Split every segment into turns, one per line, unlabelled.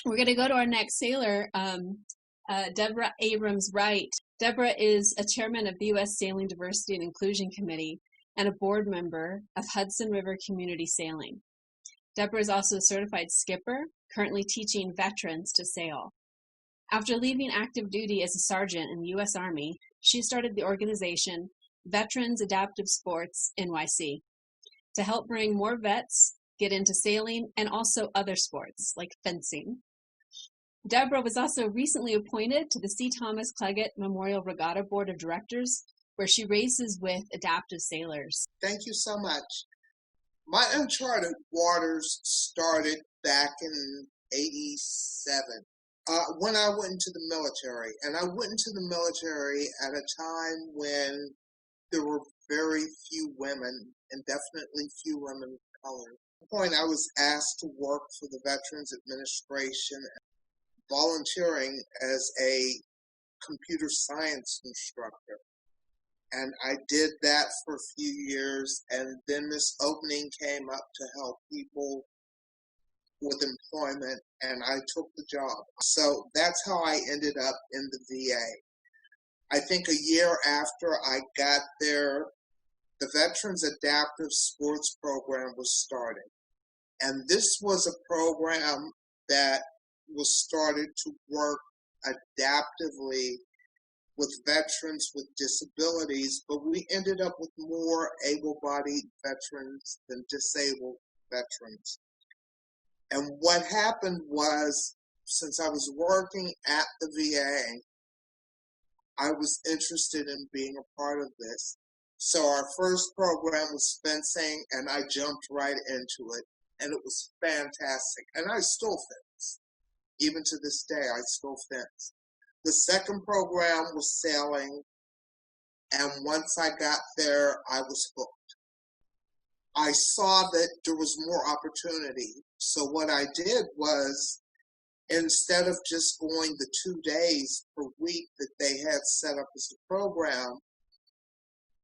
We're going to go to our next sailor, Debora Abrams-Wright. Debora is a chairman of the U.S. Sailing Diversity and Inclusion Committee and a board member of Hudson River Community Sailing. Debora is also a certified skipper, currently teaching veterans to sail. After leaving active duty as a sergeant in the U.S. Army, she started the organization Veterans Adaptive Sports NYC to help bring more vets get into sailing and also other sports like fencing. Debora was also recently appointed to the C. Thomas Claggett Memorial Regatta Board of Directors, where she races with adaptive sailors.
Thank you so much. My uncharted waters started back in '87 when I went into the military. And I went into the military at a time when there were very few women, and definitely few women of color. At the point I was asked to work for the Veterans Administration, volunteering as a computer science instructor. And I did that for a few years, and then this opening came up to help people with employment, and I took the job. So that's how I ended up in the VA. I think a year after I got there, the Veterans Adaptive Sports Program was started. And this was a program that was started to work adaptively with veterans with disabilities, but we ended up with more able-bodied veterans than disabled veterans. And what happened was, since I was working at the VA, I was interested in being a part of this. So our first program was fencing, and I jumped right into it, and it was fantastic. And I still fence. Even to this day, I still fence. The second program was sailing, and once I got there, I was hooked. I saw that there was more opportunity. So what I did was, instead of just going the 2 days per week that they had set up as a program,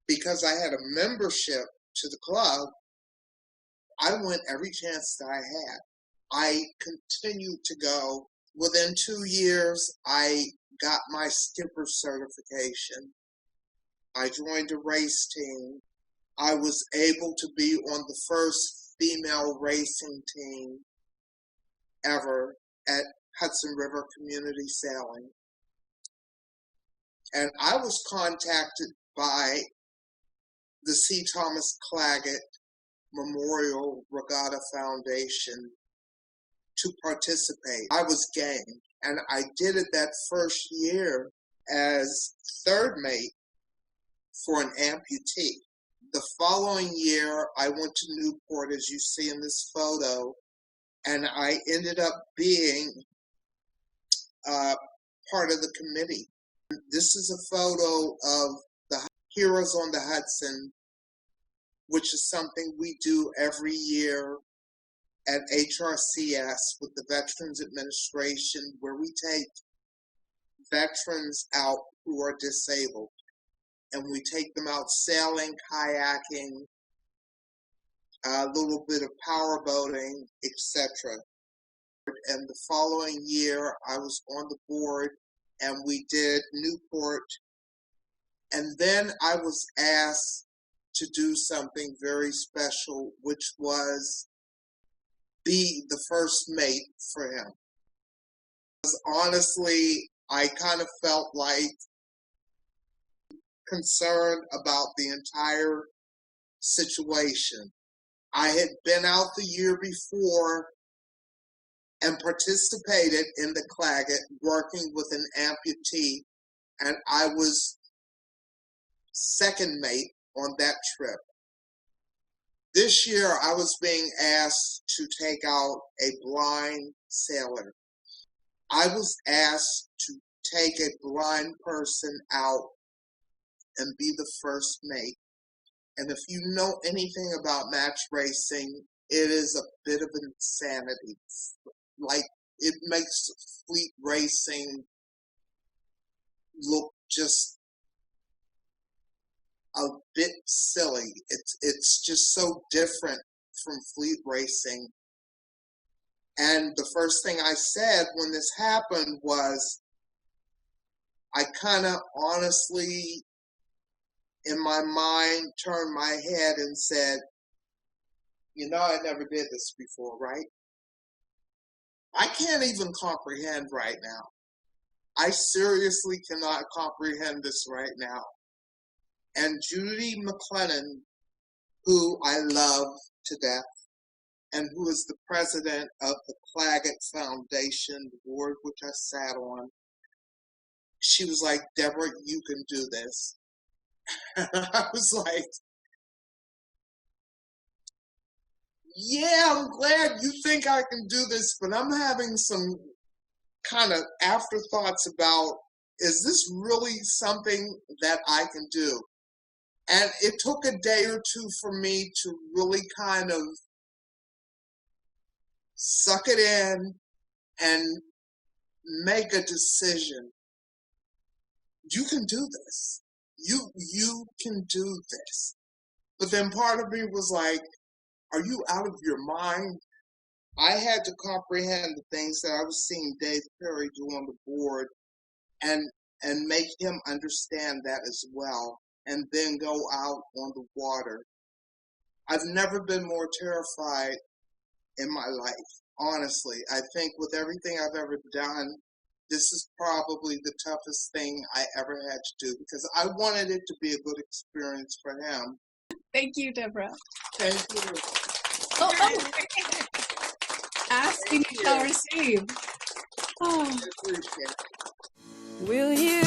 because I had a membership to the club, I went every chance that I had. I continued to go. Within 2 years, I got my skipper certification. I joined a race team. I was able to be on the first female racing team ever at Hudson River Community Sailing. And I was contacted by the C. Thomas Claggett Memorial Regatta Foundation to participate. I was game, and I did it that first year as third mate for an amputee. The following year, I went to Newport, as you see in this photo, and I ended up being part of the committee. This is a photo of the Heroes on the Hudson, which is something we do every year at HRCS with the Veterans Administration, where we take veterans out who are disabled, and we take them out sailing, kayaking, a little bit of power boating, etc. And the following year, I was on the board, and we did Newport. And then I was asked to do something very special, which was be the first mate for him. Because honestly, I kind of felt like concerned about the entire situation. I had been out the year before and participated in the Claggett working with an amputee, and I was second mate on that trip. This year, I was being asked to take out a blind sailor. I was asked to take a blind person out and be the first mate. And if you know anything about match racing, it is a bit of insanity. Like, it makes fleet racing look just a bit silly. It's just so different from fleet racing. And the first thing I said when this happened was, I kind of honestly, in my mind, turned my head and said, you know, I never did this before, right? I can't even comprehend right now. I seriously cannot comprehend this right now. And Judy McClellan, who I love to death, and who is the president of the Claggett Foundation, the board which I sat on, she was like, Deborah, you can do this. And I was like, yeah, I'm glad you think I can do this, but I'm having some kind of afterthoughts about, is this really something that I can do? And it took a day or two for me to really kind of suck it in and make a decision. You can do this. You can do this. But then part of me was like, are you out of your mind? I had to comprehend the things that I was seeing Dave Perry do on the board and make him understand that as well, and then go out on the water. I've never been more terrified in my life, honestly. I think with everything I've ever done, this is probably the toughest thing I ever had to do, because I wanted it to be a good experience for him.
Thank you, Deborah.
Thank you.
Oh. Asking you shall receive. Oh.
Will you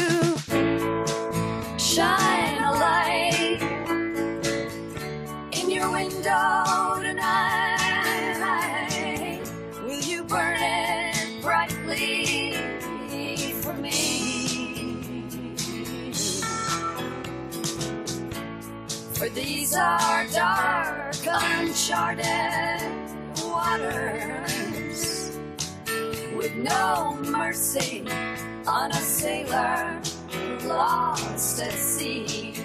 shine a light in your window tonight? Will you burn it brightly for me? For these are dark, uncharted waters, with no mercy on a sailor lost at sea.